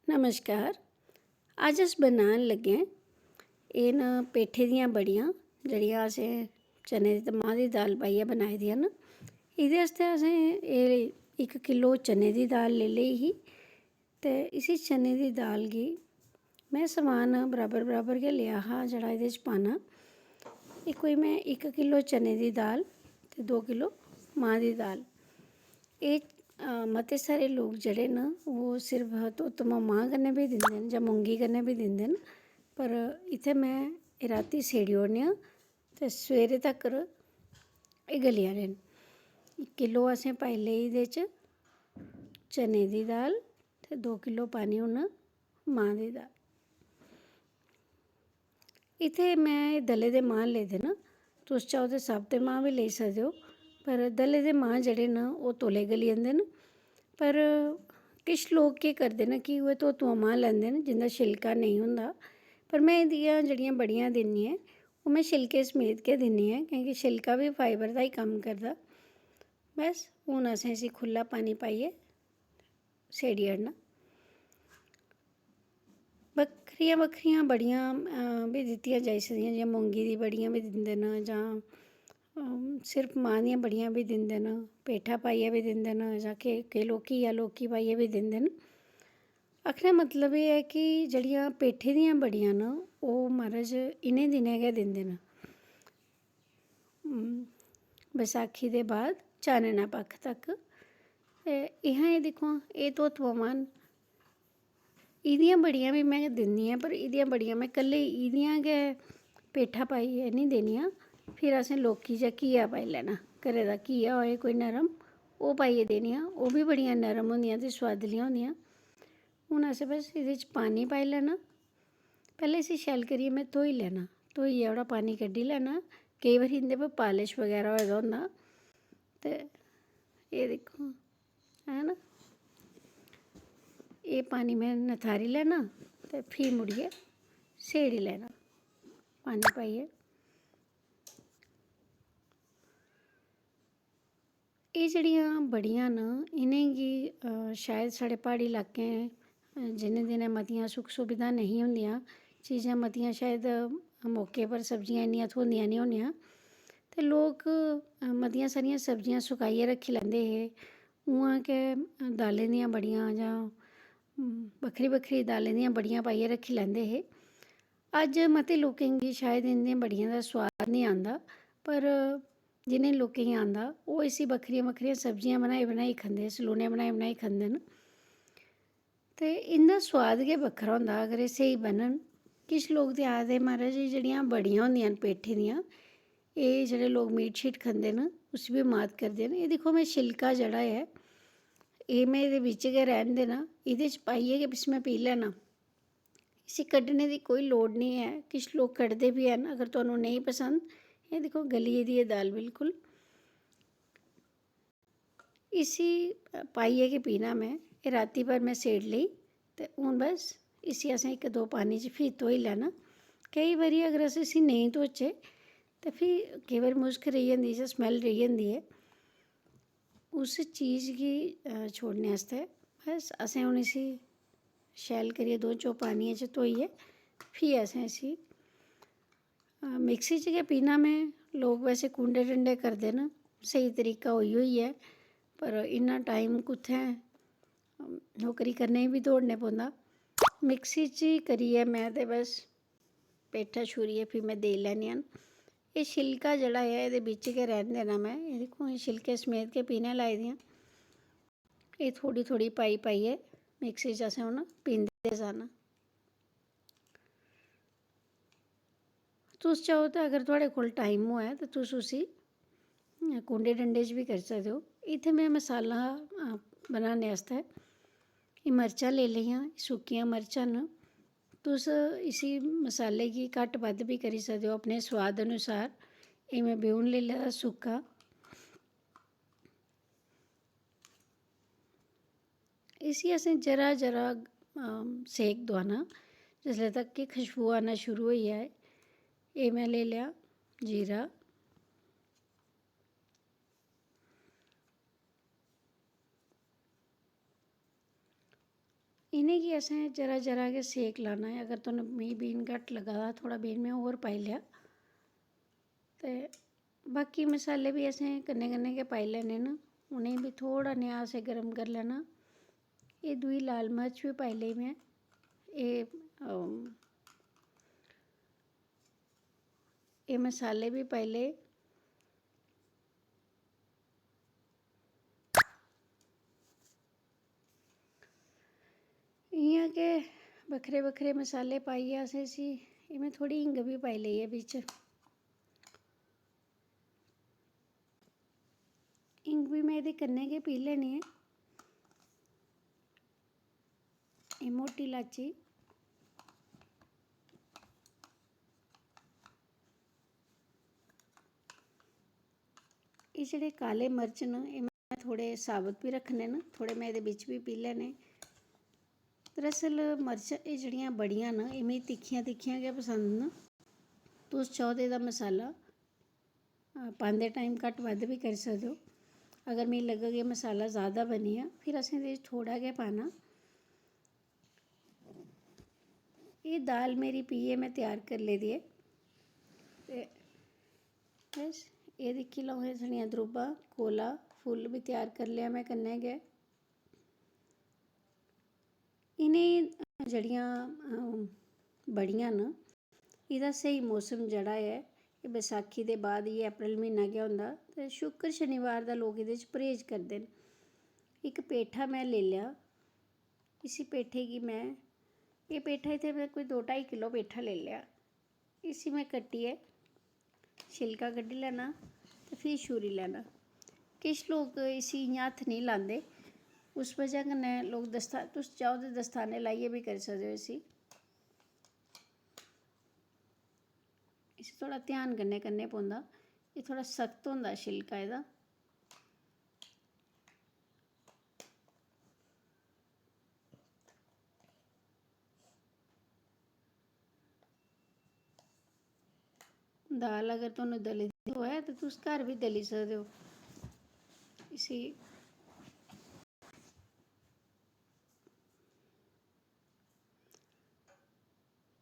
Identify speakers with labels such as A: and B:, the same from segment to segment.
A: नमस्कार। अज अस बनान लगे एह् न पेठे दियां बड़ियां जड़ियां असें चने ते मांह् दी दाल पाइयै बनाई दियां न। एह्दे आस्तै असें एह् 1 किलो चने दी दाल लेई लेई ही ते इसी चने दी दाल गी में समान बराबर बराबर गै लेआ हा जेह्ड़ा एह्दे च पाना। एह् कोई में 1 किलो चने दी दाल ते 2 किलो मांह् दी दाल। एह् मते सारे लोक जेह्ड़े न ओह् सिर्फ धोतमा मांह् कन्नै बी दिंदे न जां मुंगी कन्नै बी दिंदे न, पर इत्थै में एह् रातीं सेड़ी ओड़ने आं ते सवेरे तक्कर एह् गली जाने न। 1 किलो असें पाई लेई एह्दे च चने दी दाल ते 2 किलो पानी हून मांह् दी दाल। इत्थै में दले दे मांह् लेदे न, तुस चाहो ते साबते मांह् बी लेई सकदे हो, पर दले दे मांह् जेह्ड़े न ओह् तौले गली जंदे न। पर किश लोक केह् करदे न कि उ'ऐ धोतुआ मांह् लैंदे न जिंदा छिलका नेईं होंदा, पर में एह्दियां जेह्ड़ियां बड़ियां दिन्नी आं ओह् में छिलके समेत गै दिन्नी आं, क्योंकि छिलका बी फाइबर दा ही कम्म करदा। बस हून असें इसी खु'ल्ला पानी पाइयै सेड़ी ओड़ना। बक्खरियां बक्खरियां बड़ियां बी दित्तियां जाई सकदियां, जि'यां मुंगी दी बड़ियां बी दिंदे न जां सिर्फ मांह् दियां बड़ियां बी दिंदे न, पेठा पाइयै बी दिंदे न जां केईं लोक घिया लौकी पाइयै बी दिंदे न। आखने दा मतलब एह् ऐ कि जेह्ड़ियां पेठे दियां बड़ियां न ओह् म्हाराज इ'नें दिनें गै दिंदे न, बसाखी दे बाद चानना पक्ख तक। ते इ'यां एह् दिक्खो हां एह् धोतुआ मांह् न, एह्दियां बड़ियां बी में दिन्नी आं, पर एह्दियां बड़ियां में कल्ले एह्दियां गै पेठा पाइयै निं देनियां। फिर असें लौकी जां घिया पाई लैना, घरै दा घिया होए कोई नरम ओह् पाइयै देनियां, ओह् बी बड़ियां नरम होंदियां ते सोआदलियां होंदियां। हून असें बस एह्दे च पानी पाई लैना। पैह्लें इसी शैल करियै में धोई लैना, धोइयै ओह्दा पानी कड्ढी लैना। केईं बारी इं'दे पर पालिश बगैरा होए दा होंदा, ते एह् दिक्खो है ना, एह् पानी में नथारी लैना ते फ्ही मुड़ियै सेड़ी लैना पानी पाइयै। एह् जेह्ड़ियां बड़ियां न इ'नेंगी शायद साढ़े प्हाड़ी लाकें जिनें दिनें मतियां सुख सुविधां नेईं होंदियां, चीजां मतियां शायद मौके पर सब्जियां इन्नियां थ्होंदियां निं होनियां, ते लोक मतियां सारियां सब्जियां सुकाइयै रक्खी लैंदे हे। उ'आं गै दालें दियां बड़ियां जां बक्खरी बक्खरी दालें दियां बड़ियां पाइयै रक्खी लैंदे हे। अज्ज मते लोकें गी शायद इं'दियां बड़ियें दा सोआद निं आंदा, पर जिनें लोकें गी आंदा ओह् इसी बक्खरियां बक्खरियां सब्जियां बनाई बनाई खंदे, सलूने बनाई बनाई खंदे न, ते इं'दा सोआद गै बक्खरा होंदा अगर एह् स्हेई बनन। किश लोक ते आखदे म्हाराज एह् जेह्ड़ियां बड़ियां होंदियां न पेठे दियां, एह् जेह्ड़े लोक मीट शीट खंदे न उसी बी मात करदे न। एह् दिक्खो में छिलका जेह्ड़ा ऐ एह् में एह्दे बिच्च गै रैह्न देना, एह्दे च पाइयै गै बस में पी लैना, इसी कड्ढने दी कोई लोड़ निं ऐ। किश लोक कड्ढदे बी हैन, अगर तुहानूं नेईं पसंद। एह् दिक्खो गली गेदी ऐ दाल बिल्कुल, इसी पाइयै गै पीना में। एह् रातीं भर में सेड़ी लेई ते हून बस इसी असें 1-2 पानी च फ्ही धोई लैना। केईं बारी अगर अस इसी नेईं धोचै ते फ्ही केईं बारी मुश्क रेही जंदी जां स्मैल रेही जंदी ऐ, उस चीज़ गी छोड़ने आस्तै बस असें हून इसी शैल करियै 2-4 पानियै च धोइयै फ्ही असें इसी मिक्सी च गै पीना। में लोक वैसे कुंडे डंडे करदे न, स्हेई तरीका उ'ऐ ऐ, पर इन्ना टाइम कुत्थै, नौकरी करने गी बी दौड़ने पौंदा। मिक्सी च करियै में ते बस पेठा छूरियै फ्ही में देई लैन्नी आं। एह् छिलका जेह्ड़ा ऐ एह्दे बिच्च गै रैह्न देना में। एह् दिक्खो एह् छिलके समेत गै पीने लाई दियां। एह् थोह्ड़ी थोह्ड़ी पाई पाइयै मिक्सी च असें हून पींदे जाना। तुस चाहो ते अगर थुआढ़े कोल टाइम होऐ ते तुस उसी कुंडे डंडे च बी करी सकदे हो। इत्थै में मसाला बनाने आस्तै एह् मर्चां लेई लेइयां, सुक्कियां मर्चां न। तुस इसी मसाले गी घट्ट बद्ध बी करी सकदे हो अपने सोआद अनुसार। एह् में ब्यून लेई लेदा सुक्का, इसी असें जरा जरा सेक दोआना जिसले तक कि खुशबू आना शुरू होई जाए। एह् में लेई लेआ जीरा, इन्हें की असें जरा जरा के सेक लाना है। अगर तुम बीन घट लगा थोड़ा बीन में और पाई लिया। तो बाकी मसाले भी असें कन्ने कन्ने के पाई लैने न। उन्हें भी थोड़ा नेहा असें गर्म कर लेना। ये दुई लाल मिर्च भी पाई ली मैं। ये मसाले भी पाई ले। इयां के बखरे बखरे मसाले पाइए असें इसी इमें थोड़ी हिंग भी पाई ली है बिच। हिंग भी मैं ये कन्ने के पी लेनी है। ये मोटी इलाची, ये जेह्ड़े काले मर्च न ये मैं थोड़े साबत भी रखने न, थोड़े मैं ये बिच भी पी लैने। दरअसल मर्च ये जेह्ड़ियां बड़ियां न ये मिगी तिक्खियां तिक्खियां गै पसंद न। तुस चाहो ते एह्दा मसाला पांदे टाइम घट्ट बद्ध भी करी सकदे हो। अगर मिगी लग्गग कि मसाला ज़्यादा बनी गेआ फिर असें एह्दे च थोड़ा गै पाना। ये दाल मेरी पीइयै मैं त्यार करी लेदी है। ते बस ये दिक्खी लैओ एह् साढ़ियां द्रुब्बां कोला फुल्ल भी त्यार करी लेआ मैं कन्नै गै। इ'नें जेह्ड़ियां बड़ियां न एह्दा स्हेई मौसम जेह्ड़ा ऐ एह् बैसाखी दे बाद ये अप्रैल म्हीना गै होंदा। ते शुक्र शनिवार दा लोक एह्दे च परहेज करदे न। इक पेठा मैं लेई लेआ। इसी पेठे गी मैं ये पेठा इत्थै मैं कोई 2-2.5 किलो पेठा लेई लेआ। इसी मैं कट्टियै छिलका कड्ढी लैना ते फ्ही छूरी लैना। किश लोग इसी इ'यां हत्थ निं लांदे, उस वजह कन्नै लोग तुस चाहो ते दस्ताने लाइयै भी करी सकदे हो इसी। इसी थोड़ा ध्यान कन्नै करने पौंदा। एह् थोड़ा सख्त होंदा छिलका एह्दा। दाल अगर तुहानू दली दी होऐ ते तुस घर बी दली सकदे हो इसी।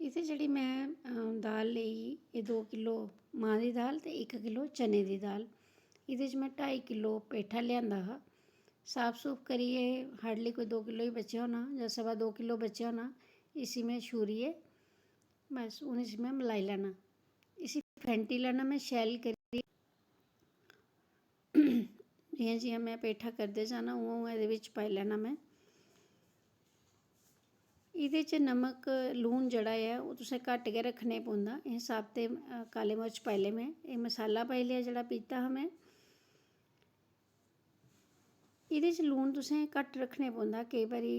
A: इत्थै जेह्ड़ी मैं दाल लेई एह् 2 किलो मांह् दी दाल ते 1 किलो चने दी दाल। एह्दे च मैं 2.5 किलो पेठा लेआंदा हा। साफ सूफ करियै हार्डली कोई 2 किलो ही बचेआ होना जां 2.25 किलो बचेआ होना। इसी मैं छूरियै बस हून इसी मैं मलाई लैना। इसी फैंटी लैना मैं शैल करियै। जियां जियां मैं पेठा करदे जाना उ'आं उ'आं एह्दे बिच पाई लैना मैं। एह्दे च नमक लून जेह्ड़ा ऐ ओह् तुसें घट्ट गै रक्खने पौंदा। एह् साबते काले मर्च पाई ले मैं। एह् मसाला पाई लेआ जेह्ड़ा पीता हा मैं। एह्दे च लून तुसें घट्ट रक्खने पौंदा। केईं बारी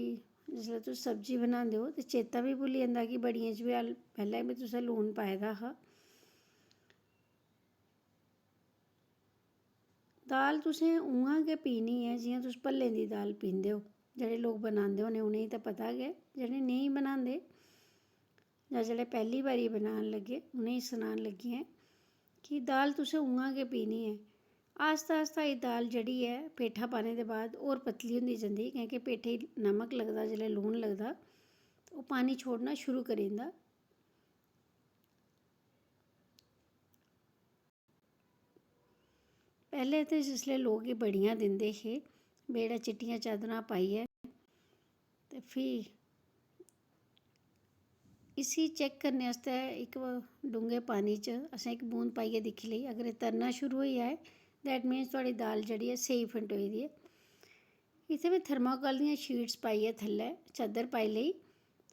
A: जिसलै तुस सब्जी बनांदे हो ते चेता बी भुल्ली जंदा कि बड़ियें च बी पैह्लें बी तुसें लून पाए दा हा। दाल तुसें उ'आं गै पीनी ऐ जि'यां तुस भल्लें दी दाल पींदे हो। जेह्ड़े लोग बनांदे होने उ'नेंगी ते पता गै। जेह्ड़े नेईं बनांदे जां जेह्ड़े पैह्ली बारी बनान लगे उ'नेंगी सनान लगी ऐं कि दाल तुसें उ'आं गै पीनी ऐ। आस्ता आस्ता एह् दाल जेह्ड़ी ऐ पेठा पाने दे बाद होर पतली होंदी जंदी क्योंकि पेठे गी नमक लगदा जेल्लै लून लगदा ओह् पानी छोड़ना शुरू करी दिंदा। पैह्लें ते जिसलै लोग एह् बड़ियां दिंदे हे बेड़ै चिट्टियां चादरां पाइयै ते फ्ही इसी चैक करने आस्तै इक डूंगे पानी च असें इक बूंद पाइयै दिक्खी लेई। अगर एह् तरना शुरू होई जाए दैट मीन्स थुआढ़ी दाल जेह्ड़ी ऐ स्हेई फटोई दी ऐ। इत्थै में थर्माकोल दियां शीट्स पाइयै थल्लै चादर पाई लेई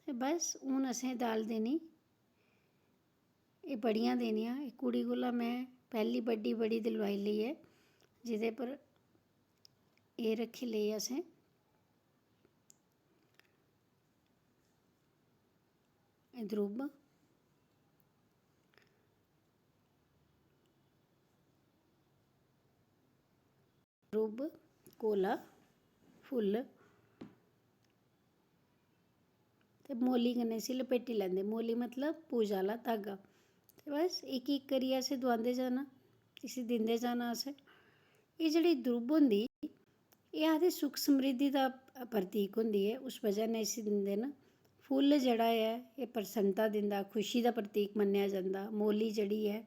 A: ते बस हून असें दाल देनी। एह् बड़ियां देनियां। एह् कुड़ी कोला मैं पैह्ली बड्डी बड़ी दिलवाई लेई ऐ जेह्दे पर एह् रक्खी लेई असें। द्रुब्ब द्रुब्ब कोला फुल्ल ते मोली कन्नै इसी लपेटी लैंदे। मोली मतलब पूजा आह्ला धागा। ते बस इक इक करियै असें दोआंदे जाना इसी दिंदे जाना असें। एह् जेह्ड़ी द्रुब्ब होंदी ਇਹ ਆਖਦੇ ਸੁੱਖ ਸਮਰਿੱਧੀ ਦਾ ਪ੍ਰਤੀਕ ਹੁੰਦੀ ਹੈ। ਉਸ ਵਜ੍ਹਾ ਨਾਲ ਇਸ ਦਿਨ ਫੁੱਲ ਜਿਹੜਾ ਹੈ ਇਹ ਪ੍ਰਸੰਨਤਾ ਦਿੰਦਾ, ਖੁਸ਼ੀ ਦਾ ਪ੍ਰਤੀਕ ਮੰਨਿਆ ਜਾਂਦਾ। ਮੋਲੀ ਜਿਹੜੀ ਹੈ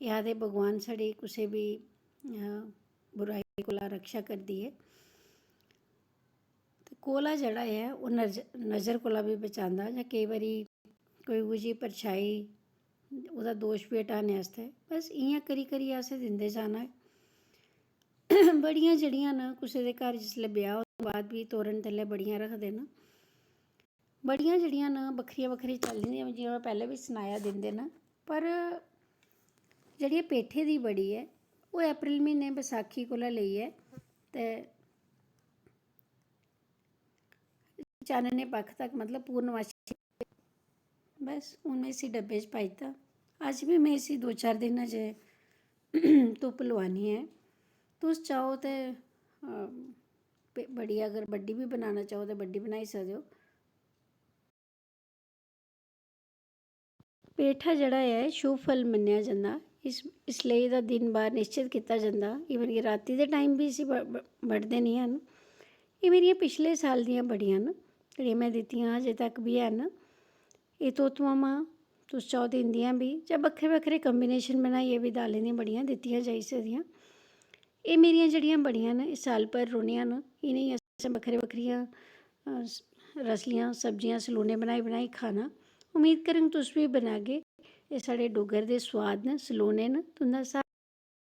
A: ਇਹ ਆਖਦੇ ਭਗਵਾਨ ਸਾਡੀ ਕਿਸੇ ਵੀ ਬੁਰਾਈ ਕੋਲੋਂ ਰਕਸ਼ਾ ਕਰਦੀ ਹੈ। ਤੇ ਕੋਲਾ ਜਿਹੜਾ ਹੈ ਉਹ ਨਜ਼ਰ ਕੋਲੋਂ ਵੀ ਬਚਾਉਂਦਾ, ਜਾਂ ਕਈ ਵਾਰੀ कोई उहो जी परछाई ਉਹਦਾ ਦੋਸ਼ ਵੀ ਹਟਾਉਣ ਵਾਸਤੇ। ਬਸ ਇ'यां करी करी असें दिंदे जाना है। बड़ियां ਜਿਹੜੀਆਂ ना कुसै दे घर जिसलै ब्याह होने तो बाद भी तोरण थल्ले बड़ियां रखदे न। बड़ियां ਜਿਹੜੀਆਂ ना बक्खरियां बक्खरियां चलदियां, जि'यां मैं पैह्लें भी सनाया दिंदे न। पर ਜਿਹੜੀ पेठे दी बड़ी है ओह् अप्रैल म्हीने बैसाखी कोला लेइयै ते चानने पक्ख तक, मतलब पूर्णमाशी। बस हून में इसी डब्बे च पाई दित्ता। अज्ज भी में इसी 2-4 दिन अजे धुप्प लवानी है। तुस चाहो ते बड़ी, अगर बड्डी भी बनाना चाहो तो बड्डी बनाई सकदे हो। पेठा जेह्ड़ा है शुभ फल मन्नेआ जंदा, इसलेई एह्दा दिन बार निश्चित कीता जंदा। ईवन कि राती दे टाइम भी इसी बड्डदे निं हैन। एह् मेरियां पिछले साल दियां बड़ियां न जेह्ड़ियां मैं दित्तियां अजें तक बी हैन। एह् तोतुआं तुस चाहो ते इंदियां भी, जां बक्खरे बक्खरे कम्बिनेशन बनाइयै भी दालें दियां बड़ियां दित्तियां जाई सकदियां। एह् मेरियां जेह्ड़ियां बड़ियां न एह् साल भर रौह्नियां न। इ'नेंगी असें बक्खरे बक्खरियां रसलियां सब्जियां सलूने बनाई खाना। उम्मीद करङ तुस बी बनागे। एह् साढ़े डुग्गर दे सोआद न, सलूने न। तुं'दा